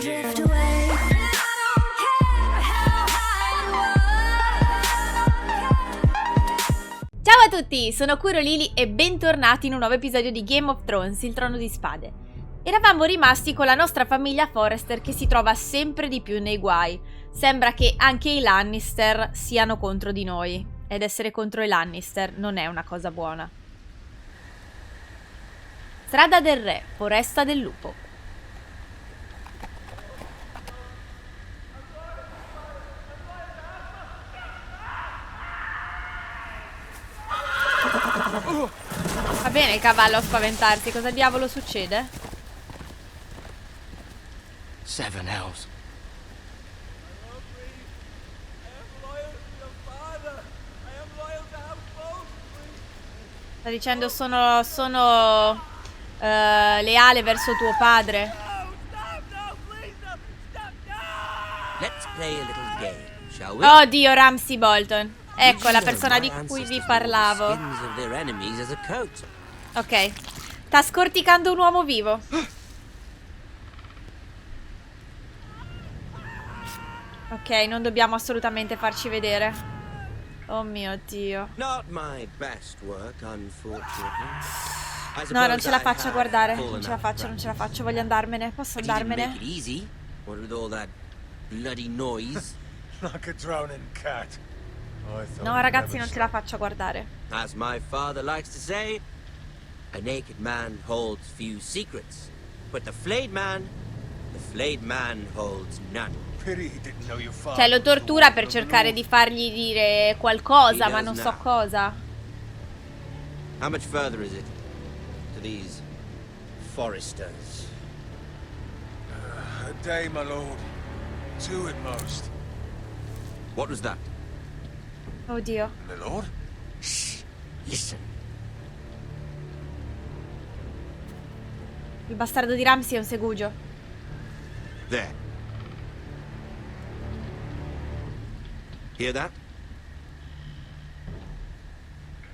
drift away. I don't care how high you are. Ciao a tutti, sono Kurolily e bentornati in un nuovo episodio di Game of Thrones, il Trono di Spade. Eravamo rimasti con la nostra famiglia Forrester che si trova sempre di più nei guai. Sembra che anche i Lannister siano contro di noi. Ed essere contro i Lannister non è una cosa buona. Strada del Re, Foresta del Lupo. Va bene il cavallo a spaventarsi, cosa diavolo succede? Seven elves. Sta dicendo sono leale verso tuo padre. Let's play a little game, shall we? Oh Dio, Ramsay Bolton. Ecco la persona di cui vi parlavo. Ok. Sta scorticando un uomo vivo. Ok, non dobbiamo assolutamente farci vedere. Oh mio Dio. Not my best work, unfortunately. No, non ce la faccio a guardare. Non ce la faccio, non ce la faccio. Voglio andarmene. Posso andarmene? What with all that bloody noise? Like a drowning cat. No, ragazzi, non ce la faccio a guardare. As my father likes to say, a naked man holds few secrets, but the flayed man holds none. Pity he didn't know your father. Cioè, lo tortura per cercare di fargli dire qualcosa, ma non so cosa. How much further is it to these Foresters? A day, my lord. Two at most. What was that? Oddio. My lord? Shh, listen. Il bastardo di Ramsay è un segugio. There. Hear that?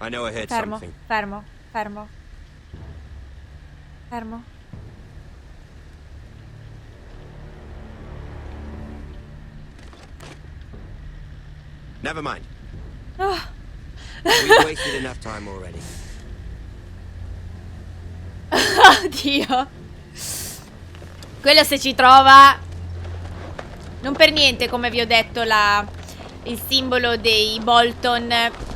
I know I heard Fermo, something. fermo, fermo. Fermo. Never mind. Oh. We've wasted enough time already. Oddio. Quello se ci trova. Non per niente, come vi ho detto, il simbolo dei Bolton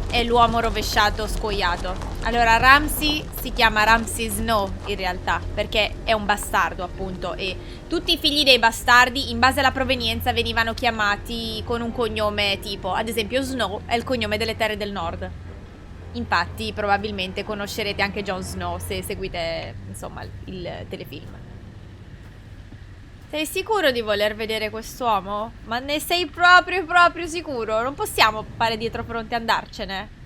è l'uomo rovesciato scoiato. Allora, Ramsay si chiama Ramsay Snow in realtà, perché è un bastardo appunto, e tutti i figli dei bastardi in base alla provenienza venivano chiamati con un cognome tipo, ad esempio Snow è il cognome delle terre del nord. Infatti probabilmente conoscerete anche Jon Snow se seguite insomma il telefilm. Sei sicuro di voler vedere quest'uomo? Ma ne sei proprio sicuro? Non possiamo fare dietro fronte e andarcene?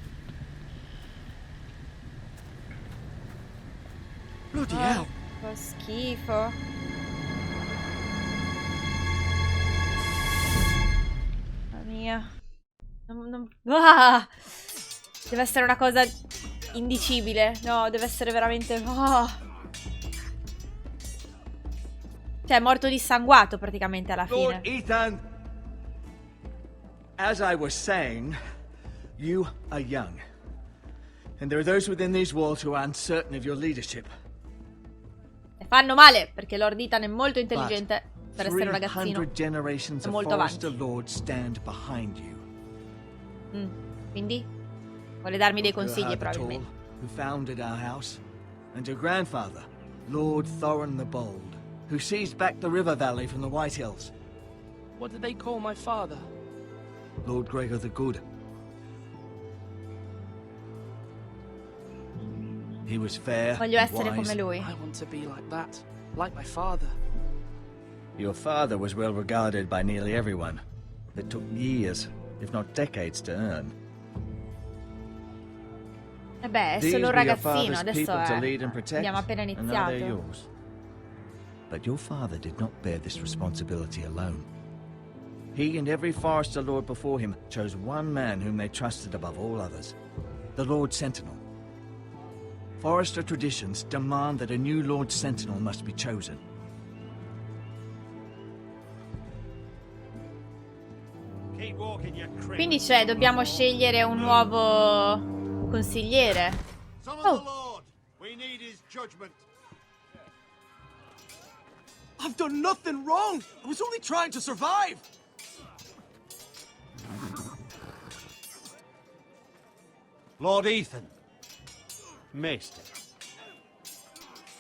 Bloody hell. Fa schifo. Mamma mia. Ah! Deve essere una cosa indicibile. No, deve essere veramente... Oh. Cioè, è morto dissanguato praticamente alla fine. Lord Ethan, as I was saying, you are young. And there are those within these walls who are uncertain of your leadership. E fanno male, perché Lord Ethan è molto intelligente per essere un 300 ragazzino. generations È of molto Forester avanti. lords stand behind you. Quindi? Vuole darmi dei consigli Gerhard the Tall, probabilmente. who founded our house, and your grandfather, Lord Thorin the Bold, who seized back the river valley from the White Hills. What did they call my father? Lord Gregor the Good. He was fair, Voglio essere wise. come lui. I want to be like that, like my father. Your father was well regarded by nearly everyone. It took years, if not decades, to earn. E beh, è These solo un were your ragazzino, father's adesso people to lead and protect, abbiamo appena and now they're iniziato. yours. But your father did not bear this responsibility alone. He and every Forester Lord before him chose one man whom they trusted above all others, the Lord Sentinel. Forester traditions demand that a new Lord Sentinel must be chosen. Quindi dobbiamo scegliere un nuovo consigliere. Oh, I've done nothing wrong. I was only trying to survive. Lord Ethan. Maester.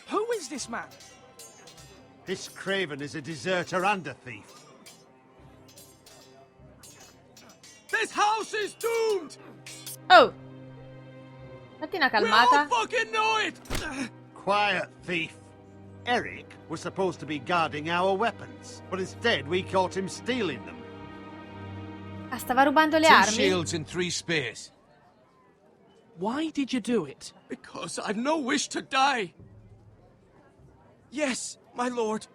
Who is this man? This craven is a deserter and a thief. This house is doomed. oh. Fatti una We all calmata. fucking know it. Quiet, thief. Eric was supposed to be guarding our weapons, but instead we caught him stealing them. Ah, stava rubando le 2 armi? shields and 3 spears. Why did you do it? Because I've no wish to die. Yes, my lord.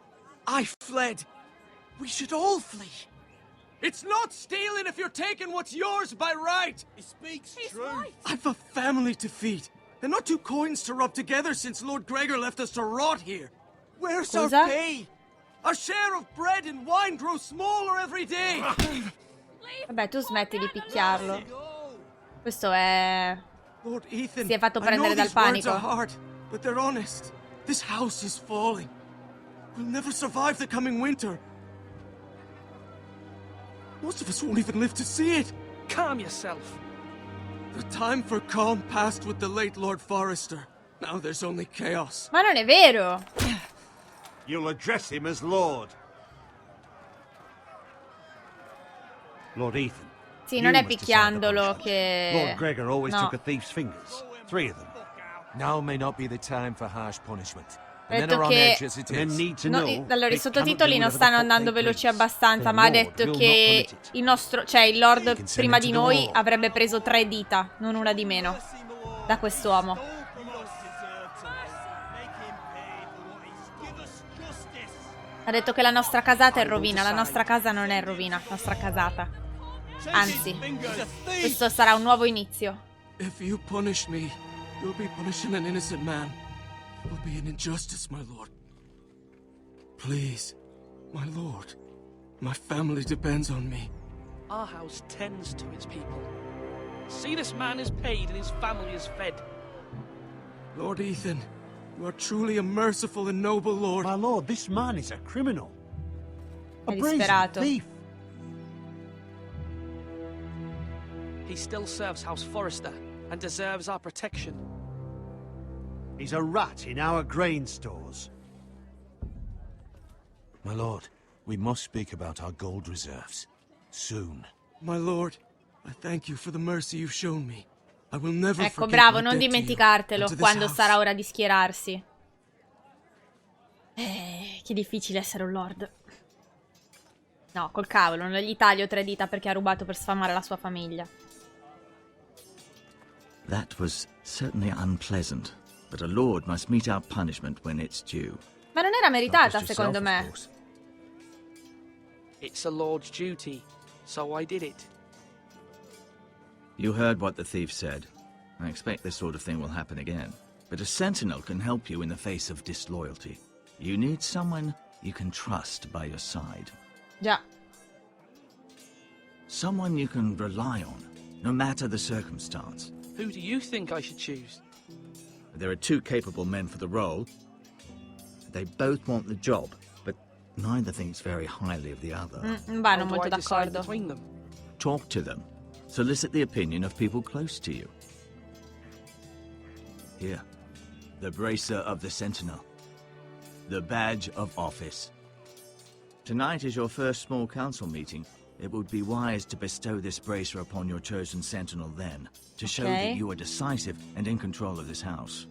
I fled. We should all flee. It's not stealing if you're taking what's yours by right. He speaks truth. I've a family to feed, and not 2 coins to rub together since Lord Gregor left us to rot here. Where's our Scusa? pay? Our share of bread and wine grows smaller every day. Vabbè, tu smetti di picchiarlo. Questo è... Lord Ethan, Si è fatto I prendere know dal these words panico. are hard, but they're honest. This house is falling. We'll never survive the coming winter. Most of us won't even live to see it. Calm yourself. The time for calm passed with the late Lord Forrester. Now there's only chaos. Ma non è vero! You'll address him as Lord. Lord Ethan. Sì, you non è must decide the picchiandolo punishment. che... Lord Gregor always No. took a thief's fingers. 3 of them. Now may not be the time for harsh punishment. Ha The men detto are on che- edge as it Men is. need to No, know. allora, i they sottotitoli cannot non do stanno whatever andando they veloci please. abbastanza, Their ma ha lord detto will che not permit it. il nostro, cioè il lord can send prima him di to the noi war. avrebbe preso 3 dita, non una di meno, da quest'uomo. Ha detto che la nostra casata è in rovina, la nostra casa non è in rovina, la nostra casata. Anzi, questo sarà un nuovo inizio. If you punish me, you'll be punishing an innocent man. It will be an injustice, my lord. Please, my lord. My family depends on me. Our house tends to its people. See, this man is paid and his family is fed. Lord Ethan, you are truly a merciful and noble lord. My lord, this man is a criminal. A È brazen disperato. thief. He still serves House Forrester and deserves our protection. He's a rat in our grain stores. My lord, we must speak about our gold reserves. Soon. My lord, I thank you for the mercy you've shown me. I will never Ecco, forget bravo, my non debt to you dimenticartelo and to this quando house. sarà ora di schierarsi. Che difficile essere un lord. No, col cavolo, non gli taglio 3 dita perché ha rubato per sfamare la sua famiglia. That was certainly unpleasant, but a lord must mete out punishment when it's due. Ma non era Not meritata, just secondo yourself, of me. course. It's a lord's duty, so I did it. You heard what the thief said. I expect this sort of thing will happen again. But a sentinel can help you in the face of disloyalty. You need someone you can trust by your side. Già. Someone you can rely on, no matter the circumstance. Who do you think I should choose? There are 2 capable men for the role. They both want the job, but neither thinks very highly of the other. Non vanno How do molto I decide d'accordo. between them? Talk to them. Solicit the opinion of people close to you. Here, the bracer of the sentinel. The badge of office. Tonight is your first small council meeting. It would be wise to bestow this bracer upon your chosen sentinel then, to show Okay. that you are decisive and in control of this house.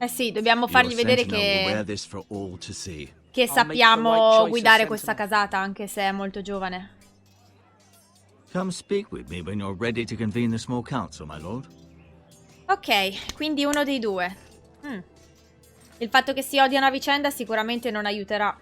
Eh sì, dobbiamo Your fargli vedere sentinel will wear che this for all to see. I'll make the sappiamo right choice guidare as questa sentinel. casata, anche se è molto giovane. Come speak with me when you're ready to convene the small council, my lord. Ok, quindi uno dei 2. Il fatto che si odiano a vicenda sicuramente non aiuterà.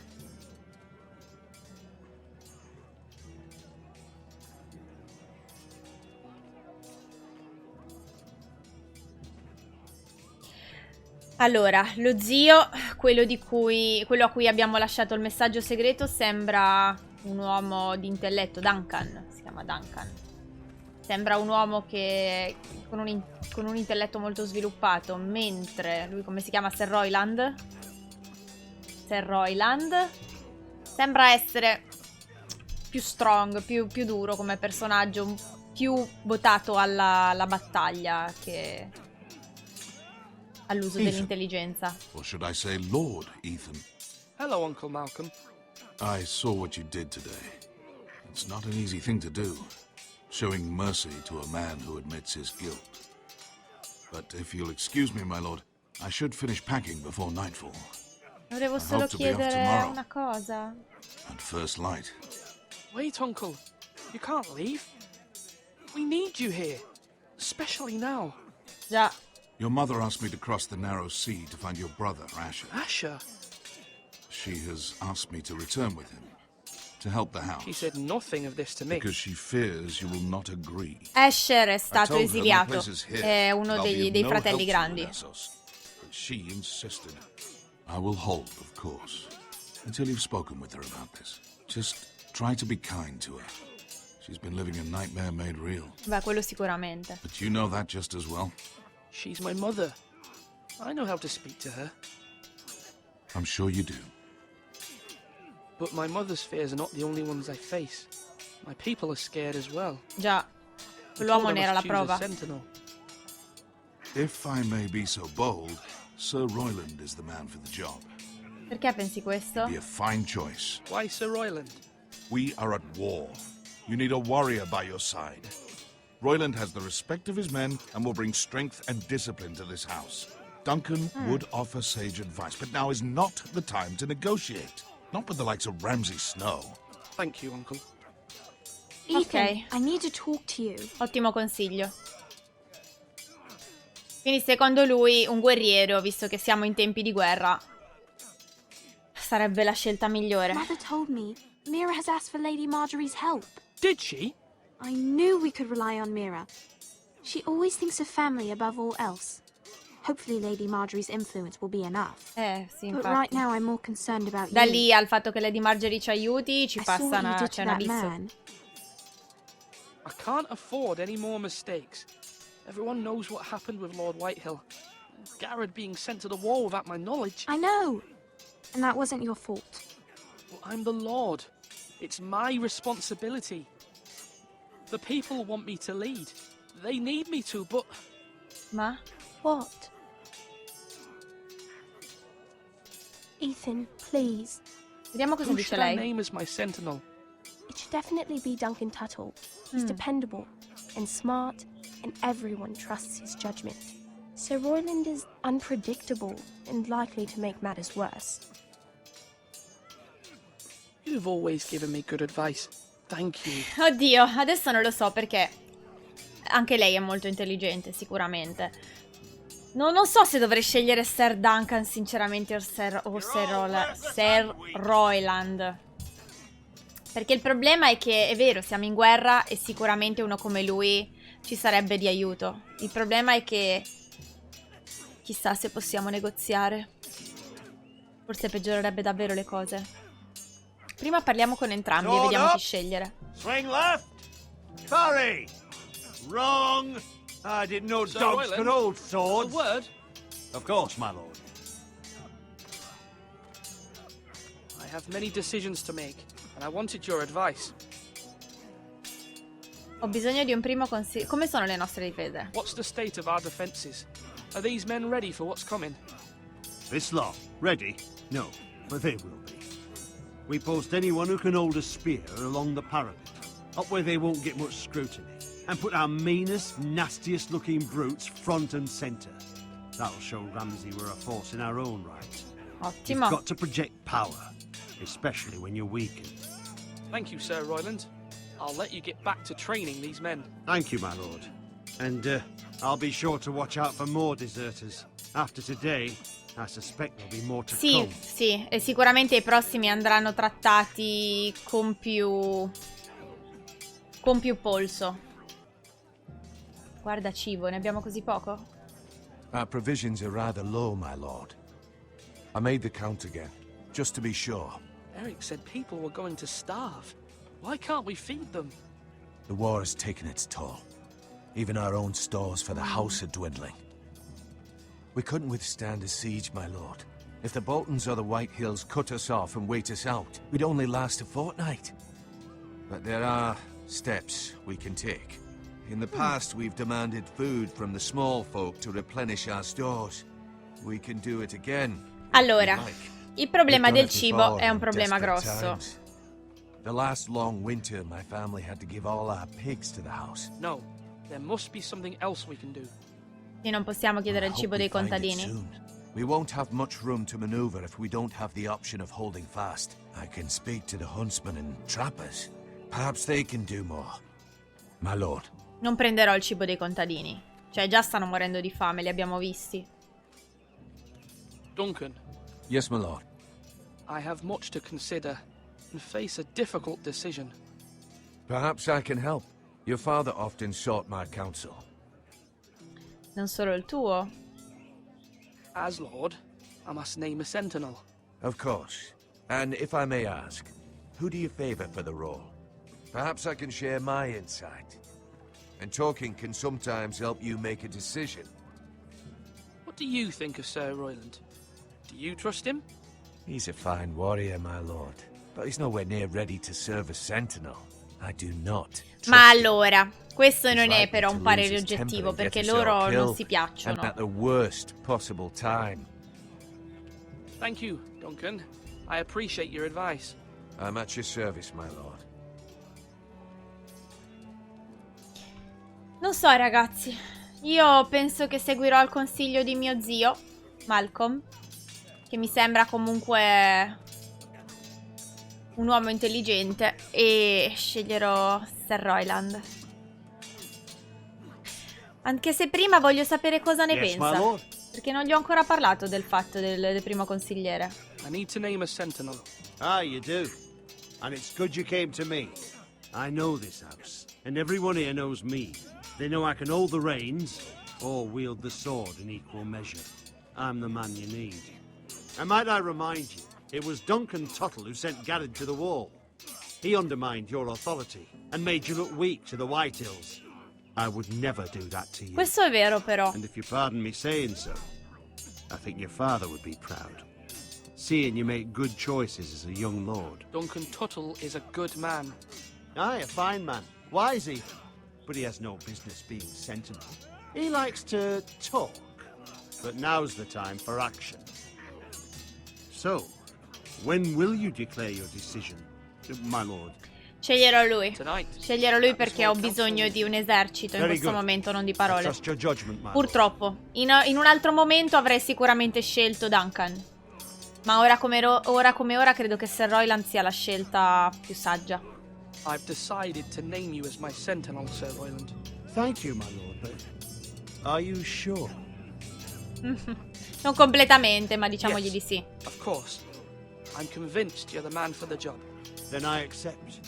Allora, lo zio, quello a cui abbiamo lasciato il messaggio segreto, sembra un uomo di intelletto. Duncan, si chiama Duncan. Sembra un uomo che con un intelletto molto sviluppato, mentre lui, come si chiama? Sir Royland? Sir Royland sembra essere più strong, più duro come personaggio, più votato alla battaglia che all'uso Ethan. dell'intelligenza. Or should I say Lord Ethan? Hello, Uncle Malcolm. I saw what you did today. It's not an easy thing to do, showing mercy to a man who admits his guilt. But if you'll excuse me, my lord, I should finish packing before nightfall. Volevo I solo hope to be off chiedere tomorrow. una cosa. At first light. Wait, Uncle. You can't leave. We need you here. Especially now. Già, Your mother asked me to cross the narrow sea to find your brother, Asher. Asher? She has asked me to return with him, to help the house, She said nothing of this to me. because she fears you will not agree. Asher è I stato told her my esiliato. place is here, È and uno I'll be dei of no fratelli help to you, grandi. Essos. But she insisted. I will hold, of course, until you've spoken with her about this. Just try to be kind to her. She's been living a nightmare made real. Beh, quello sicuramente. But you know that just as well. She's my mother. I know how to speak to her. I'm sure you do. But my mother's fears are not the only ones I face. My people are scared as well. Già, I quell'uomo told ne I era la must choose a prova. sentinel. If I may be so bold, Sir Royland is the man for the job. Perché pensi questo? Be a fine choice. Why Sir Royland? We are at war. You need a warrior by your side. Royland has the respect of his men and will bring strength and discipline to this house. Duncan would offer sage advice, but now is not the time to negotiate. Not with the likes of Ramsay Snow. Thank you, Uncle. Ethan, Ok. I need to talk to you. Ottimo consiglio. Quindi secondo lui un guerriero, visto che siamo in tempi di guerra, sarebbe la scelta migliore. Mother told me Mira has asked for Lady Marjorie's help. Did she? I knew we could rely on Mira. She always thinks of family above all else. Hopefully Lady Marjorie's influence will be enough. Sì, But right infatti. now I'm more concerned about Da you. lì al fatto che Lady Marjorie ci aiuti, ci I saw passa what you una, did c'è to un that abisso. man. I can't afford any more mistakes. Everyone knows what happened with Lord Whitehill. Garrett being sent to the war without my knowledge. I know. And that wasn't your fault. Well, I'm the Lord. It's my responsibility. The people want me to lead. They need me to, but Ma? What? Ethan, please. Vediamo cosa who dice should I lei. name as my sentinel? It should definitely be Duncan Tuttle. He's dependable and smart, and everyone trusts his judgment. Sir Royland is unpredictable and likely to make matters worse. You've always given me good advice. Thank you. Oddio, adesso non lo so perché anche lei è molto intelligente, sicuramente. Non so se dovrei scegliere Sir Duncan, sinceramente, o Sir Royland. Perché il problema è che, è vero, siamo in guerra e sicuramente uno come lui ci sarebbe di aiuto. Il problema è che chissà se possiamo negoziare. Forse peggiorerebbe davvero le cose. Prima parliamo con entrambi e vediamo chi scegliere. Swing left. Parry. Wrong. I didn't know Sir dogs Royland, could hold A swords. word? Of course, my lord. I have many decisions to make, and I wanted your advice. Ho bisogno di un primo consiglio. Come sono le nostre difese? What's the state of our defenses? Are these men ready for what's coming? This lot, ready? No, but they will be. We post anyone who can hold a spear along the parapet, up where they won't get much scrutiny, and put our meanest, nastiest looking brutes front and centre. That'll show Ramsay we're a force in our own right. You've Ottimo. got to project power, especially when you're weakened. Thank you, Sir Royland. I'll let you get back to training these men. Thank you, my lord. And I'll be sure to watch out for more deserters. After today, I suspect there'll be more to Sì, come. sì, e sicuramente i prossimi andranno trattati con più polso. Guarda cibo, ne abbiamo così poco? Our provisions are rather low, my lord. I made the count again, just to be sure. Eric said people were going to starve. Why can't we feed them? The war has taken its toll. Even our own stores for the house are dwindling. We couldn't withstand a siege, my lord. If the Boltons or the White Hills cut us off and wait us out, we'd only last a fortnight. But there are steps we can take. In the past, we've demanded food from the small folk to replenish our stores. We can do it again. Allora, il problema We've done del it cibo before è un in problema desperate grosso. times. The last long winter, my family had to give all our pigs to the house. No, there must be something else we can do. E non possiamo chiedere il I cibo hope dei we find it contadini. soon. We won't have much room to maneuver if we don't have the option of holding fast. I can speak to the huntsmen and trappers. Perhaps they can do more. My lord. Non prenderò il cibo dei contadini. Cioè, già stanno morendo di fame, li abbiamo visti. Duncan, Yes, my lord. I have much to consider and face a difficult decision. Perhaps I can help. Your father often sought my counsel. Non solo il tuo. As Lord, I must name a sentinel. Of course. And if I may ask, who do you favor for the role? Perhaps I can share my insight. And talking can sometimes help you make a decision. What do you think of Sir Royland? Do you trust him? He's a fine warrior, my lord. But he's nowhere near ready to serve as sentinel. I do not. Ma trust him. allora, questo He's non è likely però to un lose parere his temper oggettivo, and get perché himself loro non killed, si and piacciono. at the worst possible time. Thank you, Duncan. I appreciate your advice. I'm at your service, my lord. Non so, ragazzi. Io penso che seguirò il consiglio di mio zio, Malcolm, che mi sembra comunque un uomo intelligente, e sceglierò Sir Royland. Anche se prima voglio sapere cosa ne Yes, my pensa, lord. perché non gli ho ancora parlato del fatto del primo consigliere. I need to name a sentinel. Ah, you do. And it's good you came to me. I know this house, and everyone here knows me. They know I can hold the reins or wield the sword in equal measure. I'm the man you need. And might I remind you, it was Duncan Tuttle who sent Garrett to the wall. He undermined your authority and made you look weak to the White Hills. I would never do that to you. Questo è vero, però. And if you pardon me saying so, I think your father would be proud. Seeing you make good choices as a young lord. Duncan Tuttle is a good man. Aye, a fine man. Wise even. But he has no business being sentinel. He likes to talk. But now's the time for action. So, when will you declare your decision, my lord? Sceglierò lui. Tonight. Sceglierò lui perché ho bisogno di un esercito in Very questo good. momento, non di I parole. trust your judgment, my lord. Purtroppo. In un altro momento avrei sicuramente scelto Duncan. Ma ora come ora credo che Sir Royland sia la scelta più saggia. I've decided to name you as my sentinel, Sir Royland. Thank you, my lord, but are you sure? Non completamente, ma diciamogli Yes. di sì. Of course. I'm convinced you're the man for the job. Then I accept.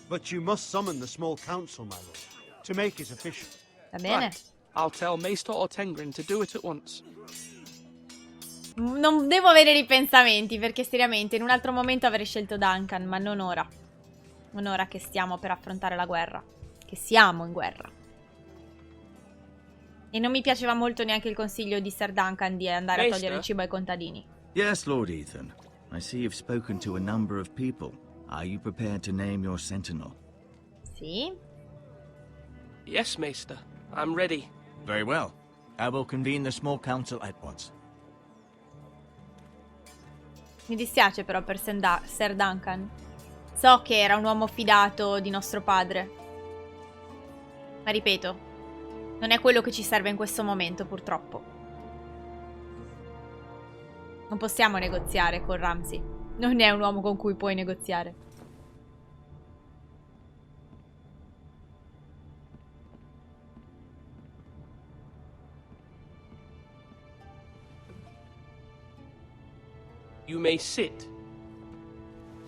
But you must summon the small council, my lord, to make it official. Va bene? Right. I'll tell Maester Ortengrin to do it at once. Non devo avere ripensamenti, perché seriamente in un altro momento avrei scelto Duncan, ma non ora. Non ora che stiamo per affrontare la guerra. Che siamo in guerra. E non mi piaceva molto neanche il consiglio di Sir Duncan di andare a Maester? togliere il cibo ai contadini. Yes, Lord Ethan. I see you've spoken to a number of people. Are you prepared to name your sentinel? Sì? Yes, Maester. I'm ready. Very well. I will convene the small council at once. Mi dispiace però per Sir Duncan. So che era un uomo fidato di nostro padre. Ma ripeto, non è quello che ci serve in questo momento, purtroppo. Non possiamo negoziare con Ramsay. Non è un uomo con cui puoi negoziare. You may sit.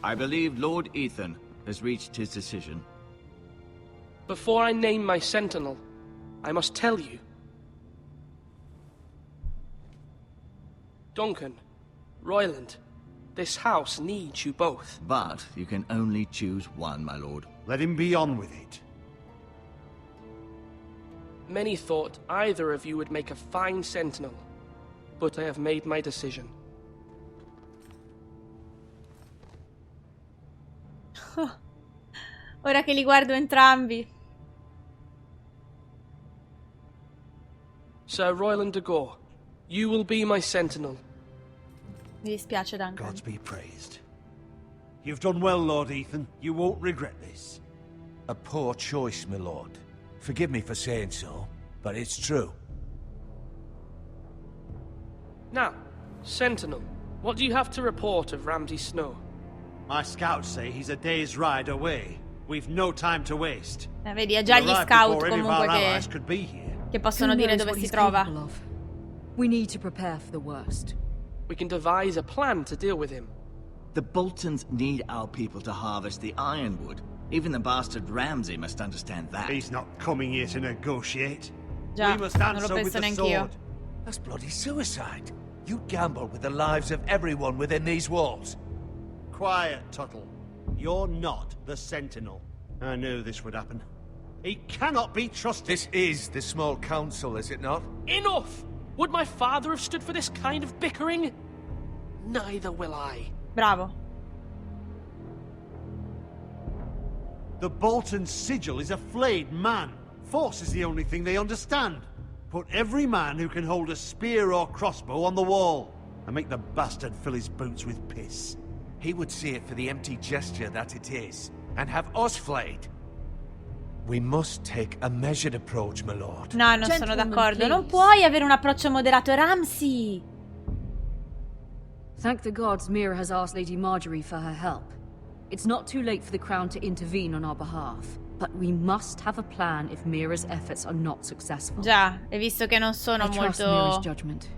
I believe Lord Ethan has reached his decision. Before I name my sentinel, I must tell you. Duncan, Royland, This house needs you both. But you can only choose one, my lord. Let him be on with it. Many thought either of you would make a fine sentinel, but I have made my decision. Ora che li guardo entrambi. Sir Royland de Gore, you will be my sentinel. Mi dispiace, Duncan. Gods be praised. You've done well, Lord Ethan. You won't regret this. A poor choice, my lord. Forgive me for saying so, but it's true. Now, Sentinel, what do you have to report of Ramsay Snow? My scouts say he's a day's ride away. We've no time to waste. Vedi, ha già gli scout comunque che possono Who dire knows dove what si he's trova. capable of? We need to prepare for the worst. We can devise a plan to deal with him. The Boltons need our people to harvest the ironwood. Even the bastard Ramsay must understand that. He's not coming here to negotiate. Già, We must non lo answer with penso the neanch'io. sword. That's bloody suicide. You gamble with the lives of everyone within these walls. Quiet, Tuttle. You're not the Sentinel. I knew this would happen. He cannot be trusted. This is the small council, is it not? Enough! Would my father have stood for this kind of bickering? Neither will I. Bravo. The Bolton sigil is a flayed man. Force is the only thing they understand. Put every man who can hold a spear or crossbow on the wall, and make the bastard fill his boots with piss. He would see it for the empty gesture that it is, and have us flayed. We must take a measured approach, my lord. No, non sono Gentlemen, d'accordo. Non please. puoi avere un approccio moderato, Ramsay. Thank the gods Mira has asked Lady Marjorie for her help. It's not too late for the Crown to intervene on our behalf, but we must have a plan if Mira's efforts are not successful. Già, e visto che non sono I trust Mira's molto... judgment.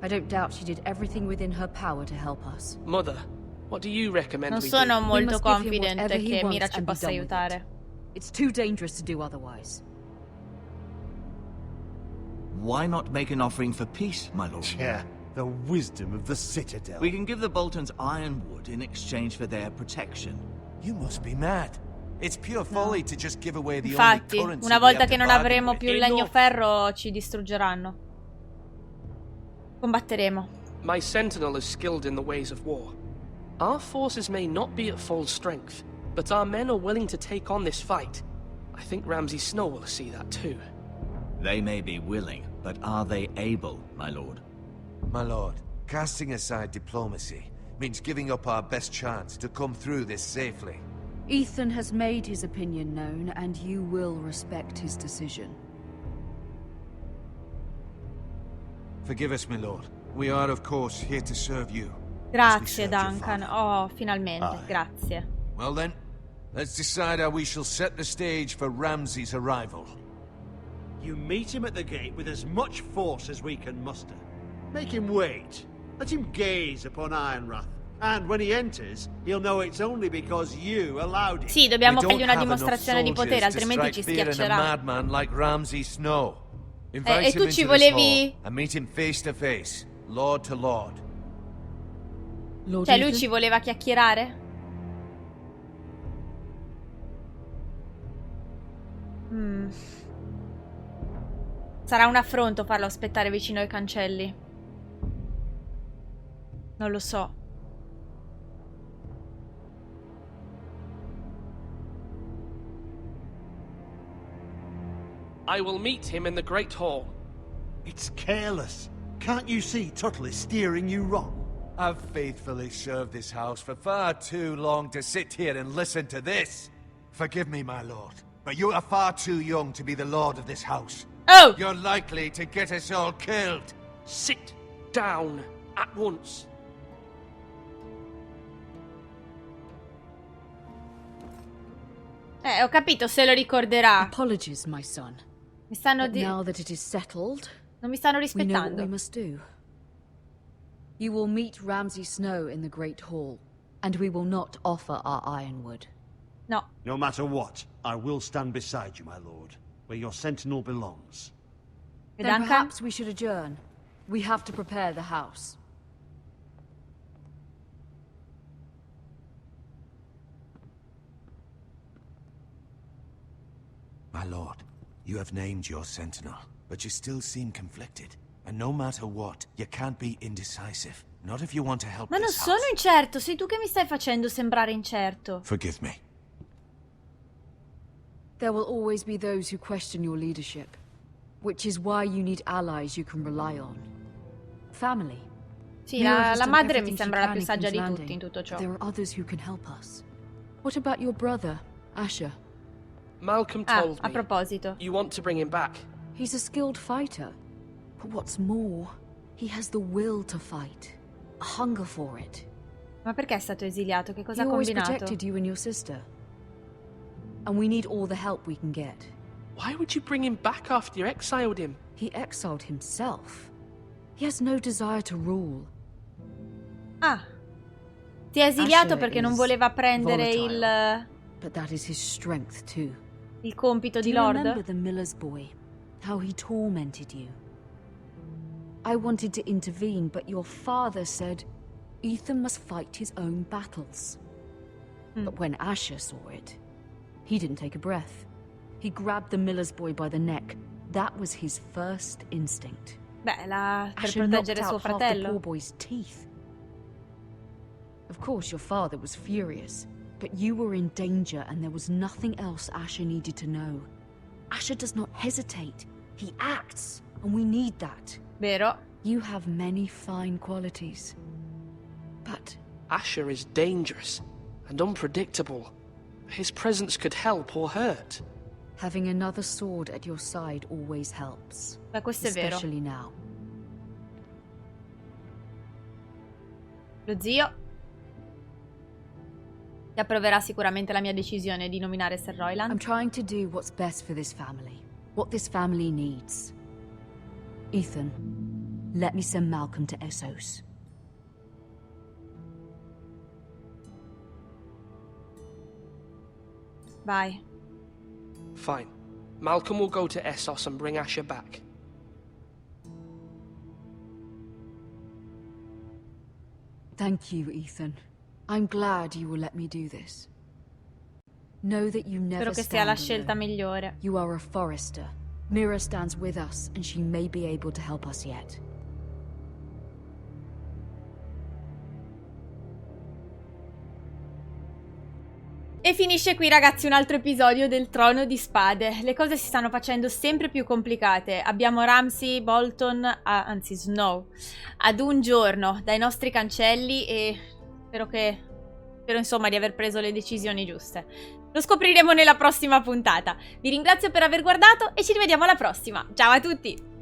I don't doubt she did everything within her power to help us. Mother, what do you recommend Non we sono do? We molto must give him confident whatever he che wants Mira ci and be possa done with aiutare. it. It's too dangerous to do otherwise. Why not make an offering for peace, my lord? Yeah, the wisdom of the Citadel. We can give the Boltons ironwood in exchange for their protection. You must be mad. It's pure folly to just give away the only Infatti, currency una we volta have che to non bargain avremo with. più il legno ferro, ci distruggeranno. Combatteremo. My sentinel is skilled in the ways of war. Our forces may not be at full strength, but our men are willing to take on this fight. I think Ramsay Snow will see that too. They may be willing, but are they able, my lord? My lord, casting aside diplomacy means giving up our best chance to come through this safely. Ethan has made his opinion known, and you will respect his decision. Forgive us, my lord. We are, of course, here to serve you. Grazie, Duncan. Oh, finalmente, grazie. Well then, let's decide how we shall set the stage for Ramsay's arrival. You meet him at the gate with as much force as we can muster. Make him wait. Let him gaze upon Ironrath. And when he enters, he'll know it's only because you allowed it. Sì, dobbiamo fargli una dimostrazione di potere, altrimenti ci A schiaccerà. madman like Ramsay Snow. E Invite tu him ci into this volevi... hall and meet him face to face, lord to lord. Cioè, lui ci voleva chiacchierare? Sarà un affronto farlo aspettare vicino ai cancelli. Non lo so. I will meet him in the Great Hall. It's careless. Can't you see Tuttle is steering you wrong? I've faithfully served this house for far too long to sit here and listen to this. Forgive me, my lord, but you are far too young to be the lord of this house. Oh! You're likely to get us all killed. Sit down at once. Ho capito, se lo ricorderà. Apologies, my son. Mi stanno But now that it is settled, non mi stanno we know what rispettando. we must do. You will meet Ramsay Snow in the Great Hall, and we will not offer our ironwood. No. No matter what, I will stand beside you, my lord, where your sentinel belongs. E Then Duncan? perhaps we should adjourn. We have to prepare the house. lord, you have named your sentinel, but you still seem conflicted. And no matter what, you can't be indecisive. Not if you want to help Ma non this sono house. incerto, sei tu che mi stai facendo sembrare incerto. Forgive me. There will always be those who question your leadership, which is why you need allies you can rely on. Family. Sì, Mira has la done madre everything mi she sembra la can più in saggia King's di tutti Landing, in tutto ciò. but there are others who can help us. What about your brother, Asher? Malcolm Ah, told a me proposito. you want to bring him back. He's a skilled fighter. But what's more, he has the will to fight. A hunger for it. Ma perché è stato esiliato? Che cosa He ha always combinato? protected you and your sister. And we need all the help we can get. Why would you bring him back after you exiled him? He exiled himself. He has no desire to rule. Ah. Si è esiliato Asher perché non is voleva prendere volatile. But that is his strength too. il compito Do di you remember Lord. the miller's boy? How he tormented you? I wanted to intervene, but your father said Ethan must fight his own battles. But when Asher saw it, he didn't take a breath. He grabbed the miller's boy by the neck. That was his first instinct. Beh, per Asher knocked proteggere suo out half the poor fratello. boy's teeth. Of course, your father was furious, but you were in danger and there was nothing else Asher needed to know. Asher does not hesitate. He acts, and we need that. Vero? You have many fine qualities. But Asher is dangerous and unpredictable. His presence could help or hurt. having another sword at your side always helps. Beh, questo è vero. Especially now. Lo zio che approverà sicuramente la mia decisione di nominare Sir Royland. I'm trying to do what's best for this family. What this family needs. Ethan, let me send Malcolm to Essos. Vai. Fine. Malcolm will go to Essos and bring Asher back. Thank you, Ethan. I'm glad you will let me do this. Know that you never Spero che sia la stand scelta alone. migliore. You are a forester. Mira stands with us, and she may be able to help us yet. E finisce qui, ragazzi, un altro episodio del Trono di Spade. Le cose si stanno facendo sempre più complicate. Abbiamo Ramsay, Bolton, anzi Snow, ad un giorno dai nostri cancelli e spero insomma di aver preso le decisioni giuste. Lo scopriremo nella prossima puntata. Vi ringrazio per aver guardato e ci rivediamo alla prossima. Ciao a tutti!